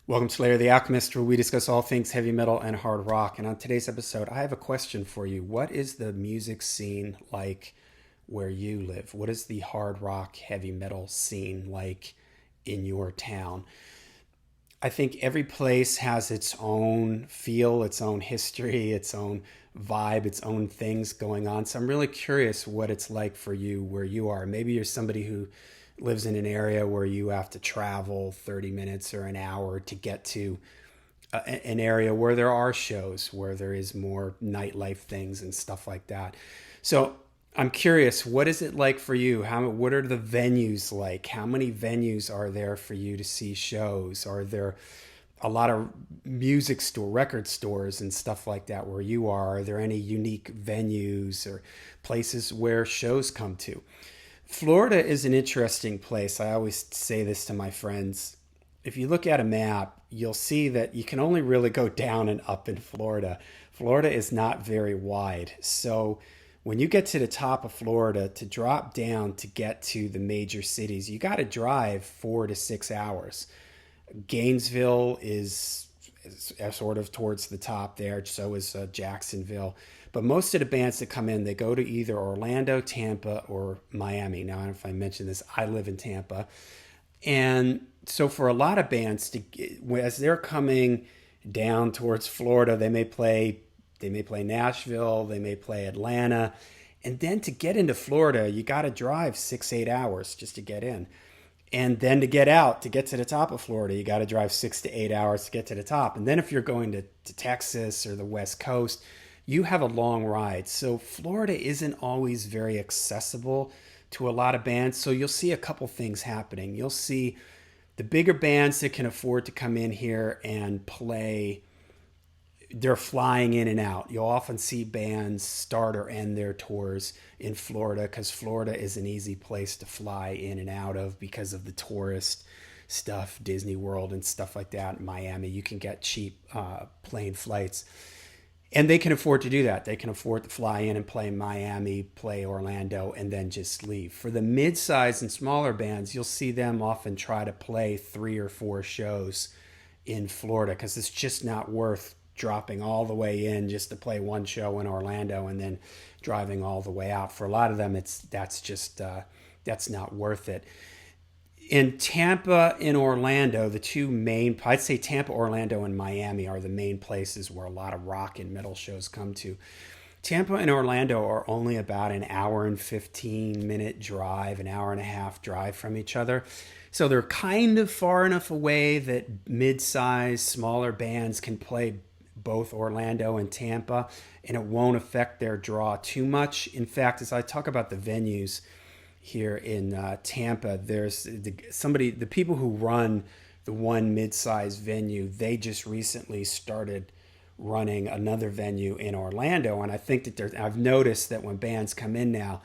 Welcome to Slayer the Alchemist, where we discuss all things heavy metal and hard rock. And on today's episode, I have a question for you. What is the music scene like where you live? What is the hard rock, heavy metal scene like in your town? I think every place has its own feel, its own history, its own vibe, its own things going on. So I'm really curious what it's like for you where you are. Maybe you're somebody who lives in an area where you have to travel 30 minutes or an hour to get to an area where there are shows, where there is more nightlife things and stuff like that. So I'm curious, what is it like for you? What are the venues like? How many venues are there for you to see shows? Are there a lot of record stores and stuff like that where you are? Are there any unique venues or places where shows come to? Florida is an interesting place. I always say this to my friends. If you look at a map, you'll see that you can only really go down and up in Florida. Florida is not very wide. So when you get to the top of Florida, to drop down to get to the major cities, you got to drive 4 to 6 hours. Gainesville is sort of towards the top there. So is Jacksonville. But most of the bands that come in, they go to either Orlando, Tampa, or Miami. Now, I don't know if I mentioned this. I live in Tampa. And so for a lot of bands, as they're coming down towards Florida, they may play Nashville, they may play Atlanta. And then to get into Florida, you got to drive 6, 8 hours just to get in. And then to get out, to get to the top of Florida, you got to drive 6 to 8 hours to get to the top. And then if you're going to Texas or the West Coast, you have a long ride. So Florida isn't always very accessible to a lot of bands. So you'll see a couple things happening. You'll see the bigger bands that can afford to come in here and play, they're flying in and out. You'll often see bands start or end their tours in Florida because Florida is an easy place to fly in and out of because of the tourist stuff, Disney World and stuff like that. In Miami, you can get cheap plane flights. And they can afford to do that. They can afford to fly in and play Miami, play Orlando, and then just leave. For the mid-size and smaller bands, you'll see them often try to play 3 or 4 shows in Florida because it's just not worth dropping all the way in just to play one show in Orlando and then driving all the way out. For a lot of them, that's not worth it. In Tampa and Orlando, the two main, I'd say Tampa, Orlando, and Miami are the main places where a lot of rock and metal shows come to. Tampa and Orlando are only about an hour and 15-minute drive, an hour and a half drive from each other. So they're kind of far enough away that mid-sized, smaller bands can play both Orlando and Tampa, and it won't affect their draw too much. In fact, as I talk about the venues here in Tampa, there's the people who run the one mid-sized venue, they just recently started running another venue in Orlando. And I think that I've noticed that when bands come in now,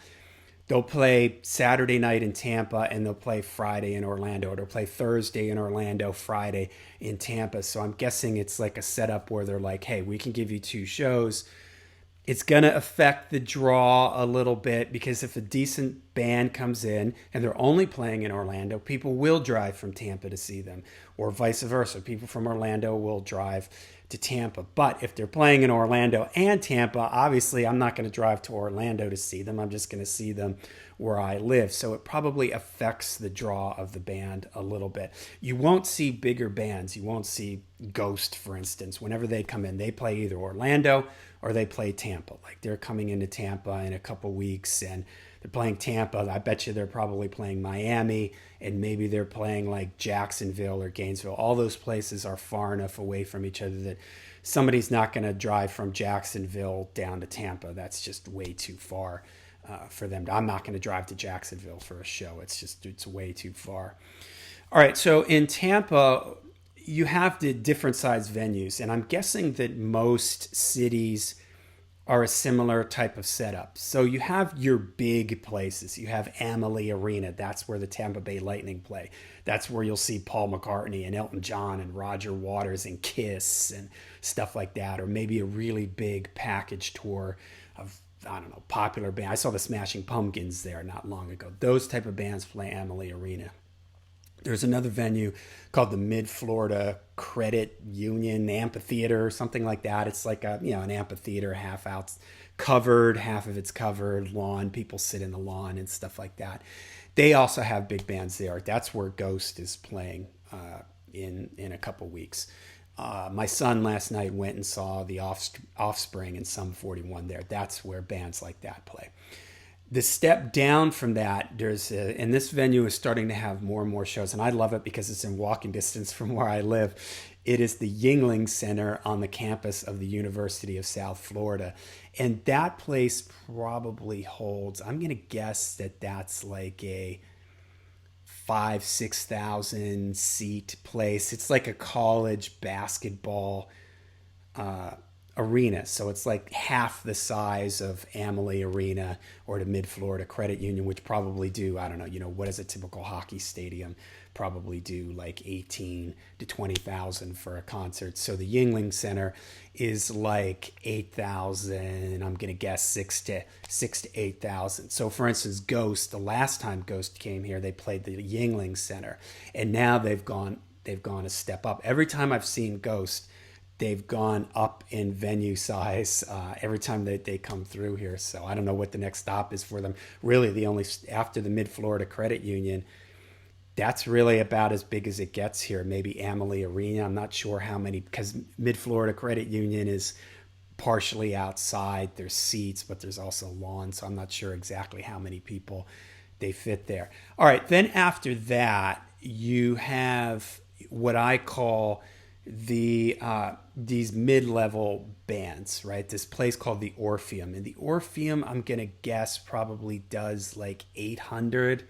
they'll play Saturday night in Tampa and they'll play Friday in Orlando, or they'll play Thursday in Orlando, Friday in Tampa. So I'm guessing it's like a setup where they're like, hey, we can give you 2 shows. It's going to affect the draw a little bit because if a decent band comes in and they're only playing in Orlando, people will drive from Tampa to see them, or vice versa. People from Orlando will drive to Tampa. But if they're playing in Orlando and Tampa, obviously I'm not going to drive to Orlando to see them. I'm just going to see them where I live. So it probably affects the draw of the band a little bit. You won't see bigger bands. You won't see Ghost, for instance. Whenever they come in, they play either Orlando or they play Tampa. Like they're coming into Tampa in a couple weeks and they're playing Tampa. I bet you they're probably playing Miami, and maybe they're playing like Jacksonville or Gainesville. All those places are far enough away from each other that somebody's not going to drive from Jacksonville down to Tampa. That's just way too far for them. I'm not going to drive to Jacksonville for a show. It's way too far. All right, so in Tampa, you have the different size venues, and I'm guessing that most cities are a similar type of setup. So you have your big places. You have Amalie Arena. That's where the Tampa Bay Lightning play. That's where you'll see Paul McCartney and Elton John and Roger Waters and Kiss and stuff like that. Or maybe a really big package tour of, I don't know, popular band. I saw the Smashing Pumpkins there not long ago. Those type of bands play Amalie Arena. There's another venue called the Mid Florida Credit Union Amphitheater or something like that. It's like a an amphitheater, half out covered, half of it's covered, lawn. People sit in the lawn and stuff like that. They also have big bands there. That's where Ghost is playing in a couple weeks. My son last night went and saw the Offspring and Sum 41 there. That's where bands like that play. The step down from that, and this venue is starting to have more and more shows, and I love it because it's in walking distance from where I live. It is the Yingling Center on the campus of the University of South Florida. And that place probably holds, I'm going to guess that that's like a 6,000 seat place. It's like a college basketball arena. So it's like half the size of Amalie Arena or the Mid Florida Credit Union, which probably do, I don't know, what is a typical hockey stadium? Probably do like 18 to 20,000 for a concert. So the Yingling Center is like 8,000. I'm gonna guess six to 8,000. So for instance, Ghost, the last time Ghost came here, they played the Yingling Center, and now they've gone a step up. Every time I've seen Ghost, they've gone up in venue size every time that they come through here. So I don't know what the next stop is for them. Really, the only after the Mid Florida Credit Union, that's really about as big as it gets here. Maybe Amalie Arena. I'm not sure how many, because Mid Florida Credit Union is partially outside. There's seats, but there's also lawn. So I'm not sure exactly how many people they fit there. All right. Then after that, you have what I call these mid-level bands, right? This place called the Orpheum, and the Orpheum, I'm gonna guess, probably does like 800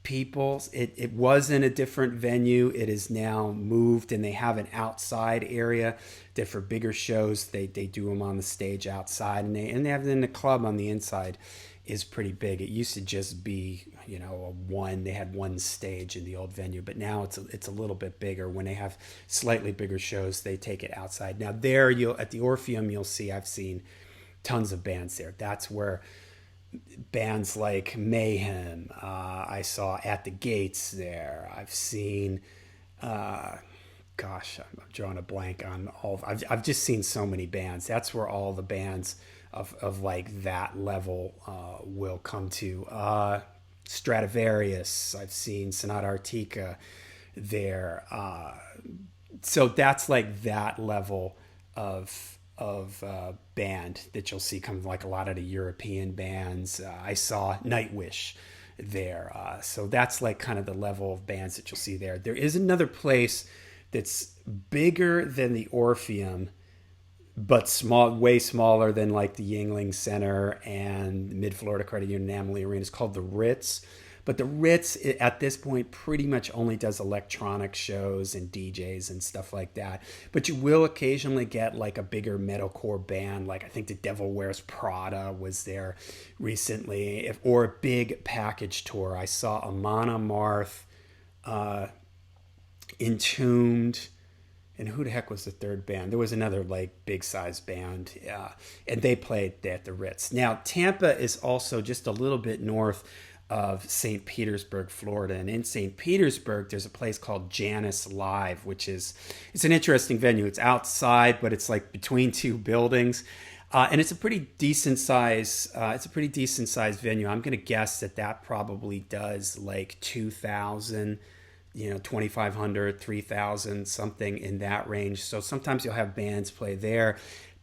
people. It was in a different venue. It is now moved, and they have an outside area that for bigger shows they do them on the stage outside, and they have it in the club on the inside is pretty big. It used to just be, they had one stage in the old venue, but now it's a little bit bigger. When they have slightly bigger shows, they take it outside. Now there, at the Orpheum, you'll see, I've seen tons of bands there. That's where bands like Mayhem, I saw At the Gates there. I've seen, gosh, I'm drawing a blank on all. I've just seen so many bands. That's where all the bands of like that level will come to. Stradivarius, I've seen Sonata Arctica there. So that's like that level of band that you'll see come, like a lot of the European bands. I saw Nightwish there. So that's like kind of the level of bands that you'll see there. There is another place that's bigger than the Orpheum, but way smaller than like the Yingling Center and Mid Florida Credit Union and Amalie Arena. It's called the Ritz. But the Ritz, at this point, pretty much only does electronic shows and DJs and stuff like that. But you will occasionally get like a bigger metalcore band, like I think the Devil Wears Prada was there recently, or a big package tour. I saw Amon Amarth, Entombed, and who the heck was the third band? There was another like big size band, and they played at the Ritz. Now Tampa is also just a little bit north of St. Petersburg, Florida, and in St. Petersburg there's a place called Janus Live, it's an interesting venue. It's outside, but it's like between two buildings, and it's a pretty decent size. It's a pretty decent size venue. I'm going to guess that probably does like 2,000. 2,500, 3,000, something in that range. So sometimes you'll have bands play there.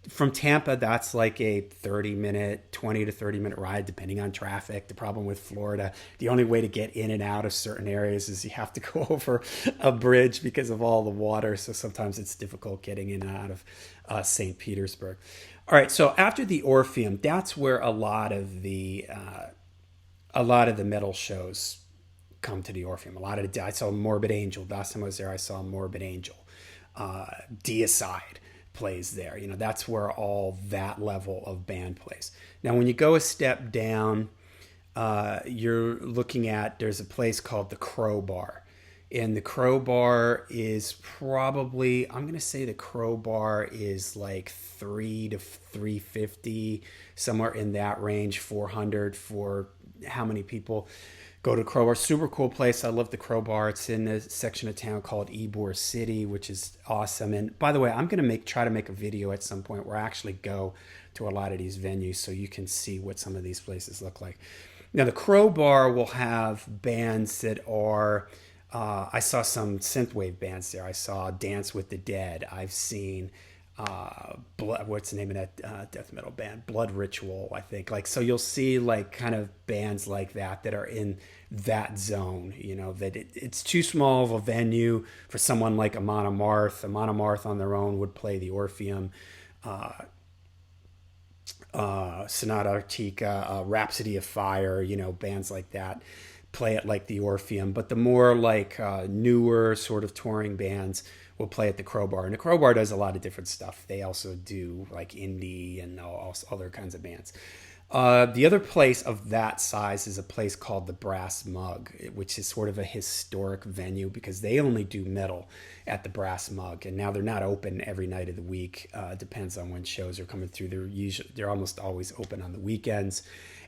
From Tampa, that's like a 20 to 30 minute ride, depending on traffic. The problem with Florida, the only way to get in and out of certain areas is you have to go over a bridge because of all the water. So sometimes it's difficult getting in and out of St. Petersburg. All right, so after the Orpheum, that's where a lot of the metal shows come to the Orpheum. I saw Morbid Angel. Last time I was there, I saw Morbid Angel. Deicide plays there. That's where all that level of band plays. Now, when you go a step down, you're looking at, there's a place called the Crowbar. And the Crowbar is probably, I'm going to say the Crowbar is like 3 to 350, somewhere in that range, 400 for how many people Go to Crowbar. Super cool place. I love the Crowbar. It's in a section of town called Ybor City, which is awesome. And by the way, I'm gonna make try to make a video at some point where I actually go to a lot of these venues so you can see what some of these places look like. Now the Crowbar will have bands that are. I saw some synthwave bands there. I saw Dance with the Dead. I've seen what's the name of that death metal band, Blood Ritual, I think. Like, so you'll see like kind of bands like that are in that zone, that it's too small of a venue for someone like Amon Amarth. Amon Amarth on their own would play the Orpheum, Sonata Arctica, Rhapsody of Fire, bands like that play it like the Orpheum. But the more like newer sort of touring bands will play at the Crowbar. And the Crowbar does a lot of different stuff. They also do like indie and all other kinds of bands. The other place of that size is a place called the Brass Mug, which is sort of a historic venue because they only do metal at the Brass Mug. And now they're not open every night of the week. Depends on when shows are coming through. They're almost always open on the weekends.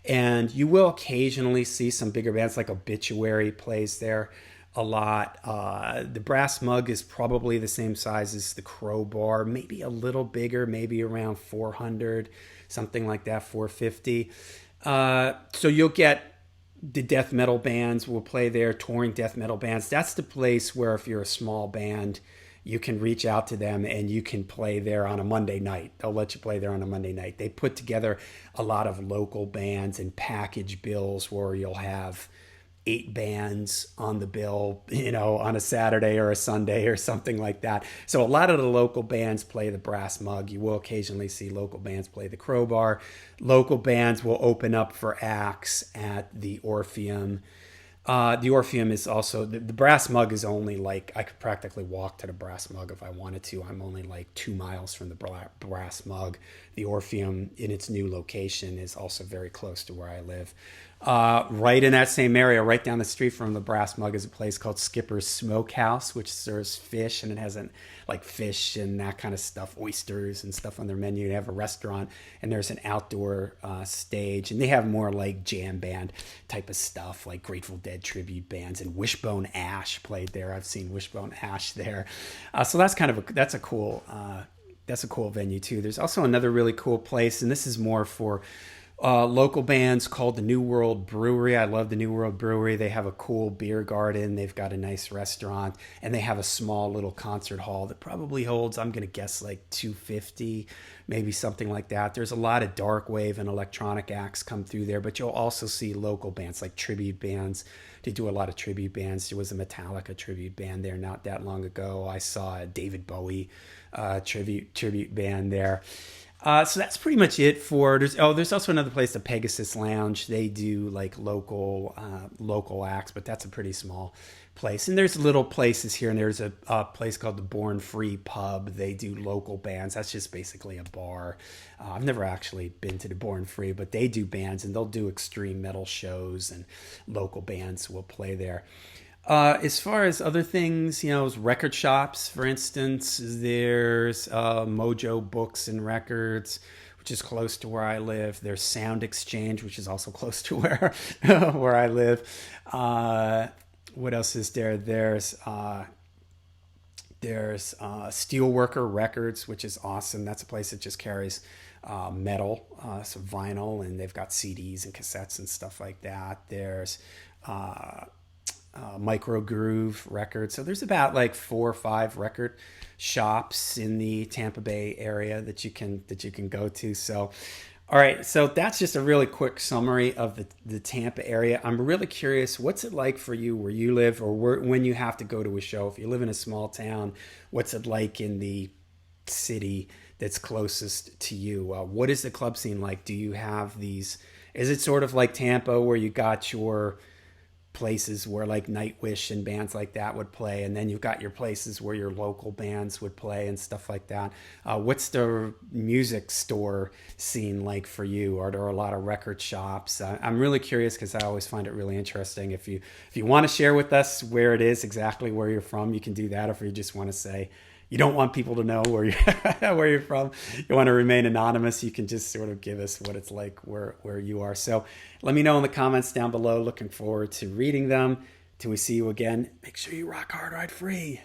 And you will occasionally see some bigger bands like Obituary plays there a lot. The Brass Mug is probably the same size as the Crowbar, maybe a little bigger, maybe around 400, something like that, 450. So you'll get the death metal bands will play there, touring death metal bands. That's the place where if you're a small band, you can reach out to them and you can play there on a Monday night. They'll let you play there on a Monday night. They put together a lot of local bands and package bills where you'll have 8 bands on the bill, on a Saturday or a Sunday or something like that. So a lot of the local bands play the Brass Mug. You will occasionally see local bands play the Crowbar. Local bands will open up for acts at the Orpheum. The Orpheum is also, the Brass Mug is only like, I could practically walk to the Brass Mug if I wanted to. I'm only like 2 miles from the Brass Mug. The Orpheum in its new location is also very close to where I live. Right in that same area, right down the street from the Brass Mug, is a place called Skipper's Smokehouse, which serves fish, and it has like fish and that kind of stuff, oysters and stuff on their menu. They have a restaurant, and there's an outdoor stage, and they have more like jam band type of stuff, like Grateful Dead tribute bands, and Wishbone Ash played there. I've seen Wishbone Ash there, so that's a cool venue too. There's also another really cool place, and this is more for local bands, called the New World Brewery. I love the New World Brewery. They have a cool beer garden. They've got a nice restaurant, and they have a small little concert hall that probably holds, I'm going to guess, like 250, maybe something like that. There's a lot of dark wave and electronic acts come through there, but you'll also see local bands like tribute bands. They do a lot of tribute bands. There was a Metallica tribute band there not that long ago. I saw a David Bowie tribute band there. So that's pretty much it for. There's also another place, the Pegasus Lounge. They do like local acts, but that's a pretty small place. And there's little places here, and there's a place called the Born Free Pub. They do local bands. That's just basically a bar. I've never actually been to the Born Free, but they do bands, and they'll do extreme metal shows, and local bands will play there. As far as other things, record shops, for instance, there's Mojo Books and Records, which is close to where I live. There's Sound Exchange, which is also close to where where I live. What else is there? There's Steelworker Records, which is awesome. That's a place that just carries metal, some vinyl, and they've got CDs and cassettes and stuff like that. There's Micro Groove Records. So there's about like 4 or 5 record shops in the Tampa Bay area that you can go to. So, all right. So that's just a really quick summary of the Tampa area. I'm really curious, what's it like for you where you live, or when you have to go to a show? If you live in a small town, what's it like in the city that's closest to you? What is the club scene like? Do you have these? Is it sort of like Tampa where you got your places where like Nightwish and bands like that would play, and then you've got your places where your local bands would play and stuff like that? What's the music store scene like for you? Are there a lot of record shops? I'm really curious because I always find it really interesting. If you want to share with us where it is, exactly where you're from, you can do that. If you just want to say you don't want people to know where you're where you're from. You want to remain anonymous. You can just sort of give us what it's like where you are. So let me know in the comments down below. Looking forward to reading them. Till we see you again, make sure you rock hard, ride free.